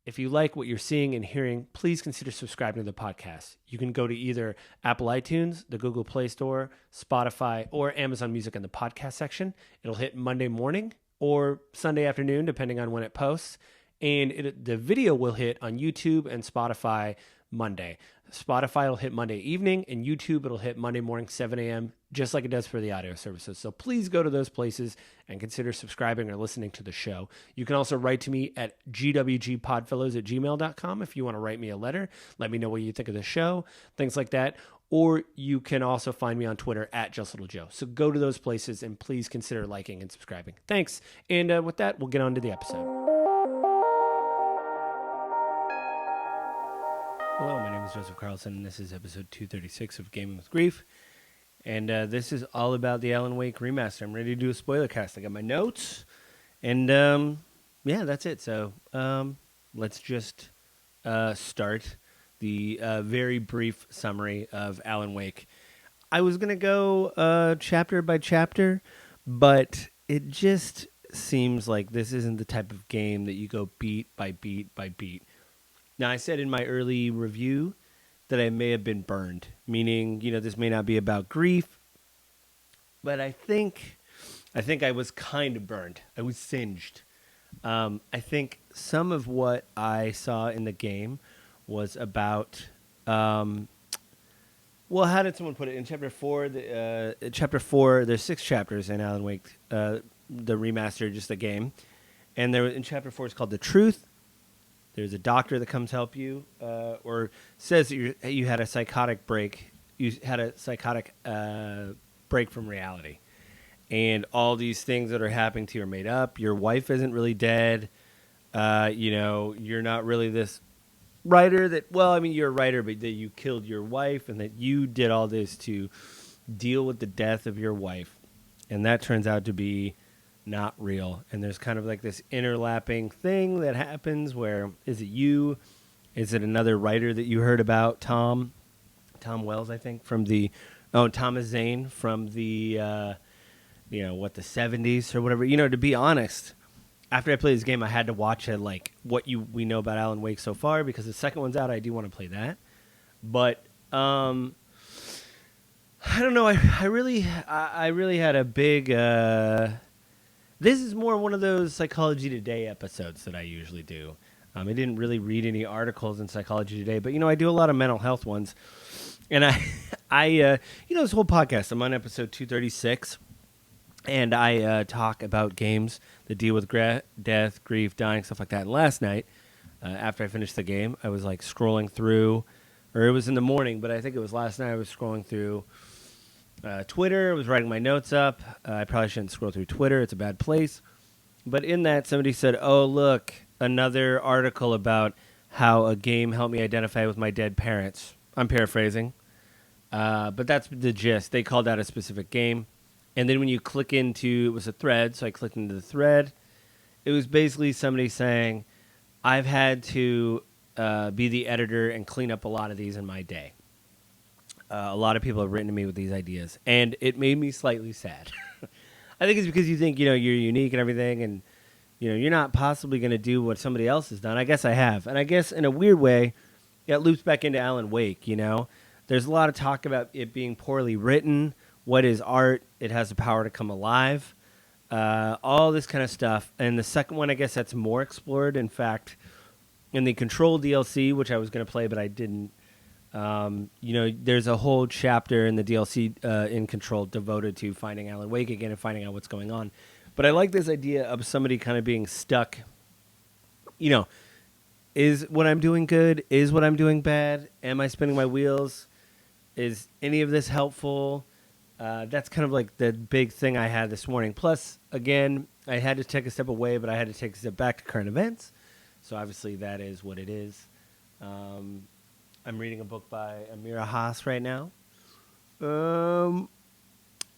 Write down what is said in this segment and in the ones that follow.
If you like what you're seeing and hearing, please consider subscribing to the podcast. You can go to either Apple iTunes, the Google Play Store, Spotify, or Amazon Music in the podcast section. It'll hit Monday morning or Sunday afternoon, depending on when it posts. And the video will hit on YouTube and Spotify Monday. Spotify will hit Monday evening, and YouTube it'll hit Monday morning, 7 a.m., just like it does for the audio services. So please go to those places and consider subscribing or listening to the show. You can also write to me at gwgpodfellows@gmail.com if you want to write me a letter. Let me know what you think of the show, things like that. Or you can also find me on Twitter at JustLittleJoe. So go to those places and please consider liking and subscribing. Thanks. And with that, we'll get on to the episode. Hello, my name is Joseph Carlson, and this is episode 236 of Gaming with Grief. And this is all about the Alan Wake Remaster. I'm ready to do a spoiler cast. I got my notes, and yeah, that's it. So let's just start the very brief summary of Alan Wake. I was going to go chapter by chapter, but it just seems like this isn't the type of game that you go beat by beat by beat. Now, I said in my early review that I may have been burned, meaning, this may not be about grief, but I think I was kind of burned. I was singed. I think some of what I saw in the game was about, how did someone put it? In Chapter 4, there's 6 chapters in Alan Wake, the remaster, just the game. And in Chapter 4, it's called The Truth. There's a doctor that comes help you, or says that you had a psychotic break. You had a psychotic break from reality, and all these things that are happening to you are made up. Your wife isn't really dead. You're not really this writer that. Well, I mean, you're a writer, but that you killed your wife, and that you did all this to deal with the death of your wife, and that turns out to be not real. And there's kind of like this interlapping thing that happens where, is it you? Is it another writer that you heard about? Tom Wells, I think, Thomas Zane from the, the 70s or whatever. To be honest, after I played this game, I had to watch it, like what we know about Alan Wake so far, because the second one's out. I do want to play that. But, I don't know. I really had a big, this is more one of those Psychology Today episodes that I usually do. I didn't really read any articles in Psychology Today, but, I do a lot of mental health ones. And this whole podcast, I'm on episode 236, and I talk about games that deal with death, grief, dying, stuff like that. And last night, after I finished the game, I was like scrolling through, or it was in the morning, but I think it was last night I was scrolling through Twitter. I was writing my notes up. I probably shouldn't scroll through Twitter. It's a bad place. But in that, somebody said, oh, look, another article about how a game helped me identify with my dead parents. I'm paraphrasing. But that's the gist. They called out a specific game. And then when you click into, it was a thread, so I clicked into the thread. It was basically somebody saying, I've had to be the editor and clean up a lot of these in my day. A lot of people have written to me with these ideas, and it made me slightly sad. I think it's because you think, you're unique and everything, and, you're not possibly going to do what somebody else has done. I guess I have. And I guess in a weird way, it loops back into Alan Wake, There's a lot of talk about it being poorly written. What is art? It has the power to come alive. All this kind of stuff. And the second one, I guess that's more explored. In fact, in the Control DLC, which I was going to play, but I didn't, there's a whole chapter in the DLC in Control devoted to finding Alan Wake again and finding out what's going on. But I like this idea of somebody kind of being stuck. Is what I'm doing good? Is what I'm doing bad? Am I spinning my wheels? Is any of this helpful? That's kind of like the big thing I had this morning. Plus, again, I had to take a step away, but I had to take a step back to current events. So obviously that is what it is. I'm reading a book by Amira Haas right now.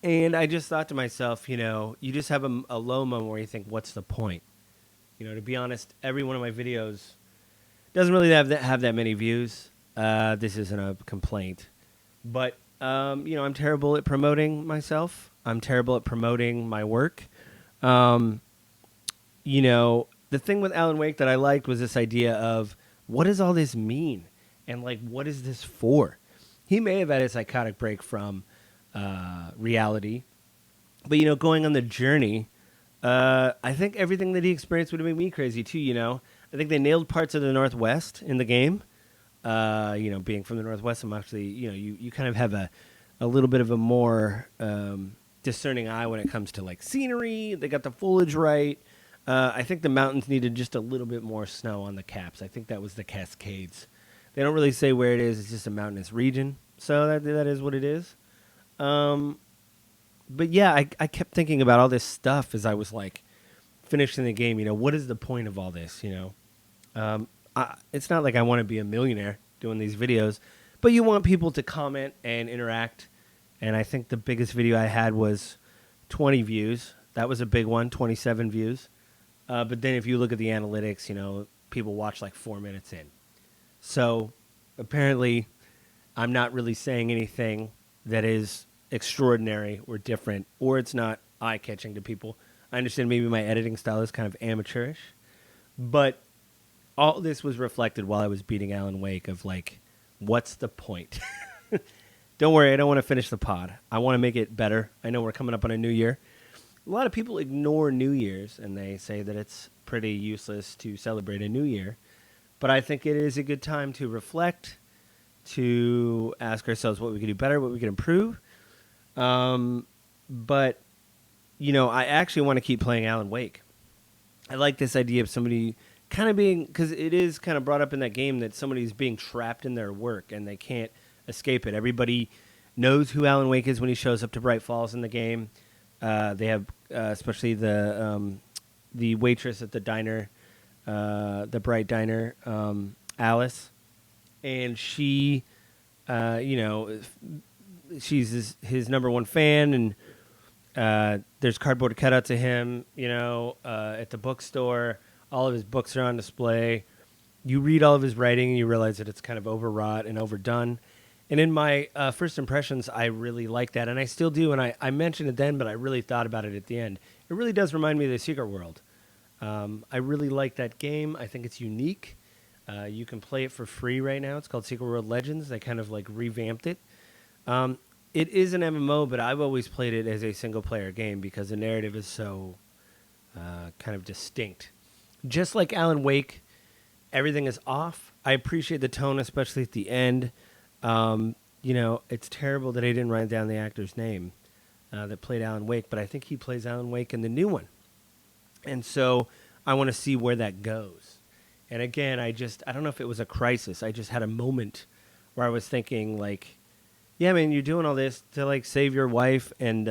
And I just thought to myself, you just have a low moment where you think, what's the point? To be honest, every one of my videos doesn't really have that many views. This isn't a complaint. But, I'm terrible at promoting myself. I'm terrible at promoting my work. the thing with Alan Wake that I liked was this idea of what does all this mean, and like what is this for? He may have had a psychotic break from reality, but going on the journey, I think everything that he experienced would have made me crazy too. I think they nailed parts of the Northwest in the game. Being from the Northwest, I'm actually, you kind of have a little bit of a more discerning eye when it comes to like scenery. They got the foliage right. I think the mountains needed just a little bit more snow on the caps. I think that was the Cascades. They don't really say where it is. It's just a mountainous region. So that is what it is. But yeah, I kept thinking about all this stuff as I was like finishing the game. What is the point of all this? It's not like I want to be a millionaire doing these videos, but you want people to comment and interact. And I think the biggest video I had was 20 views. That was a big one, 27 views. But then if you look at the analytics, people watch like 4 minutes in. So apparently I'm not really saying anything that is extraordinary or different, or it's not eye-catching to people. I understand maybe my editing style is kind of amateurish, but all this was reflected while I was beating Alan Wake of like, what's the point? Don't worry, I don't want to finish the pod. I want to make it better. I know we're coming up on a new year. A lot of people ignore New Year's, and they say that it's pretty useless to celebrate a new year. But I think it is a good time to reflect, to ask ourselves what we can do better, what we can improve. But, I actually want to keep playing Alan Wake. I like this idea of somebody kind of being, because it is kind of brought up in that game that somebody's being trapped in their work and they can't escape it. Everybody knows who Alan Wake is when he shows up to Bright Falls in the game. They have, especially the waitress at the diner, the Bright Diner, Alice, and she, she's his number one fan, and there's cardboard cutouts of him, at the bookstore. All of his books are on display. You read all of his writing, and you realize that it's kind of overwrought and overdone. And in my first impressions, I really like that, and I still do. And I mentioned it then, but I really thought about it at the end. It really does remind me of the Secret World. I really like that game. I think it's unique. You can play it for free right now. It's called Secret World Legends. They kind of like revamped it. It is an MMO, but I've always played it as a single-player game because the narrative is so kind of distinct. Just like Alan Wake, everything is off. I appreciate the tone, especially at the end. It's terrible that I didn't write down the actor's name that played Alan Wake, but I think he plays Alan Wake in the new one. And so I want to see where that goes. And again, I don't know if it was a crisis. I just had a moment where I was thinking like, yeah, man, you're doing all this to like save your wife and,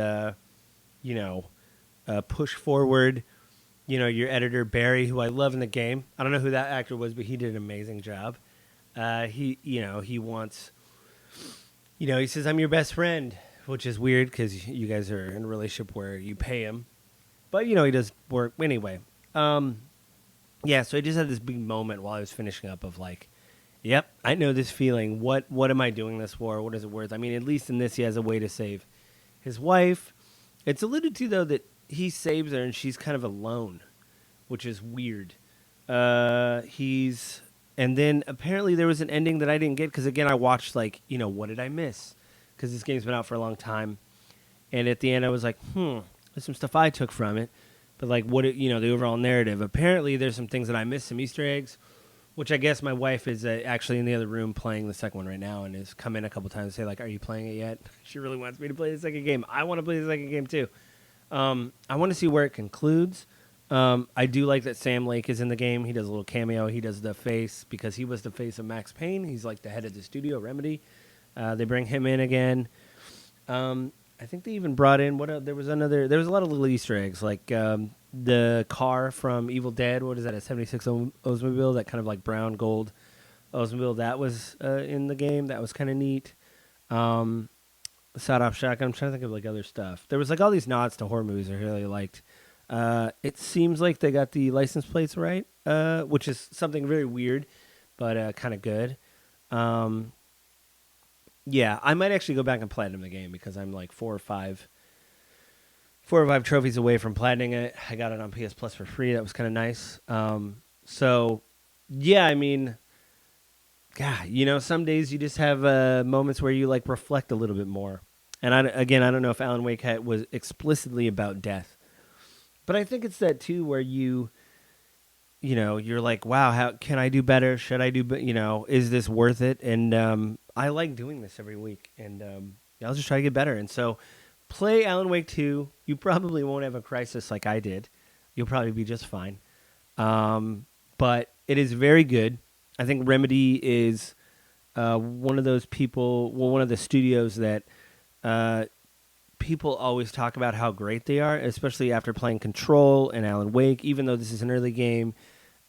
push forward, your editor, Barry, who I love in the game. I don't know who that actor was, but he did an amazing job. He wants, he says, I'm your best friend, which is weird because you guys are in a relationship where you pay him. But, he does work. Anyway, so I just had this big moment while I was finishing up of like, yep, I know this feeling. What am I doing this for? What is it worth? I mean, at least in this, he has a way to save his wife. It's alluded to, though, that he saves her and she's kind of alone, which is weird. And then apparently there was an ending that I didn't get because, again, I watched, like, what did I miss? Because this game's been out for a long time. And at the end, I was like, there's some stuff I took from it. But, like, the overall narrative. Apparently there's some things that I missed, some Easter eggs, which I guess my wife is actually in the other room playing the second one right now and has come in a couple times and say, like, are you playing it yet? She really wants me to play the second game. I want to play the second game, too. I want to see where it concludes. I do like that Sam Lake is in the game. He does a little cameo. He does the face because he was the face of Max Payne. He's like the head of the studio, Remedy. They bring him in again. I think they even brought in there was a lot of little Easter eggs, like the car from Evil Dead. What is that? A 76 Oldsmobile, that kind of like brown gold Oldsmobile. That was in the game. That was kind of neat. Sawed-off shotgun. I'm trying to think of like other stuff. There was like all these nods to horror movies I really liked. It seems like they got the license plates right, which is something very weird, but kind of good. Yeah, I might actually go back and platinum the game because I'm like 4 or 5 4 or 5 trophies away from platining it. I got it on PS Plus for free. That was kind of nice. So, yeah, I mean, God, some days you just have moments where you like reflect a little bit more. And I don't know if Alan Wake was explicitly about death, but I think it's that too, where you're like, wow, how can I do better? Should I do, is this worth it? And I like doing this every week, and I'll just try to get better. And so, play Alan Wake 2. You probably won't have a crisis like I did. You'll probably be just fine. But it is very good. I think Remedy is one of those people, one of the studios that people always talk about how great they are, especially after playing Control and Alan Wake. Even though this is an early game,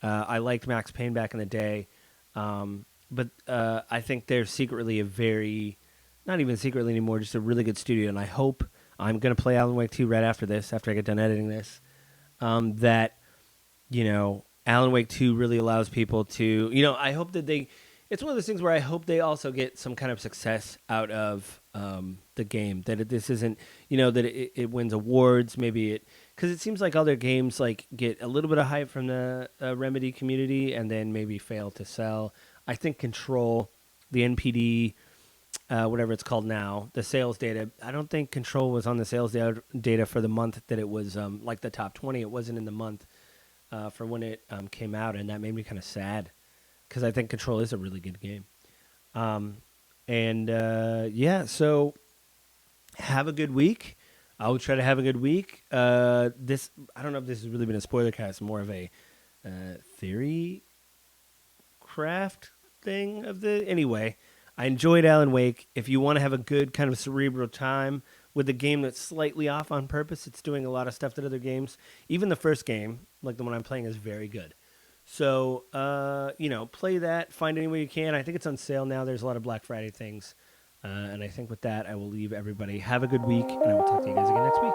I liked Max Payne back in the day. But I think they're secretly a very, not even secretly anymore, just a really good studio. And I hope I'm going to play Alan Wake 2 right after this, after I get done editing this, that, Alan Wake 2 really allows people to, I hope that it's one of those things where I hope they also get some kind of success out of the game. That this isn't, that it wins awards. Maybe because it seems like other games like get a little bit of hype from the Remedy community and then maybe fail to sell. I think Control, the NPD, whatever it's called now, the sales data. I don't think Control was on the sales data for the month that it was like the top 20. It wasn't in the month for when it came out, and that made me kind of sad because I think Control is a really good game. So have a good week. I'll try to have a good week. I don't know if this has really been a spoiler cast, more of a theory craft thing of the. Anyway, I enjoyed Alan Wake. If you want to have a good kind of cerebral time with a game that's slightly off on purpose, it's doing a lot of stuff that other games, even the first game, like the one I'm playing, is very good. So, play that. Find any way you can. I think it's on sale now. There's a lot of Black Friday things. And I think with that, I will leave everybody. Have a good week, and I will talk to you guys again next week.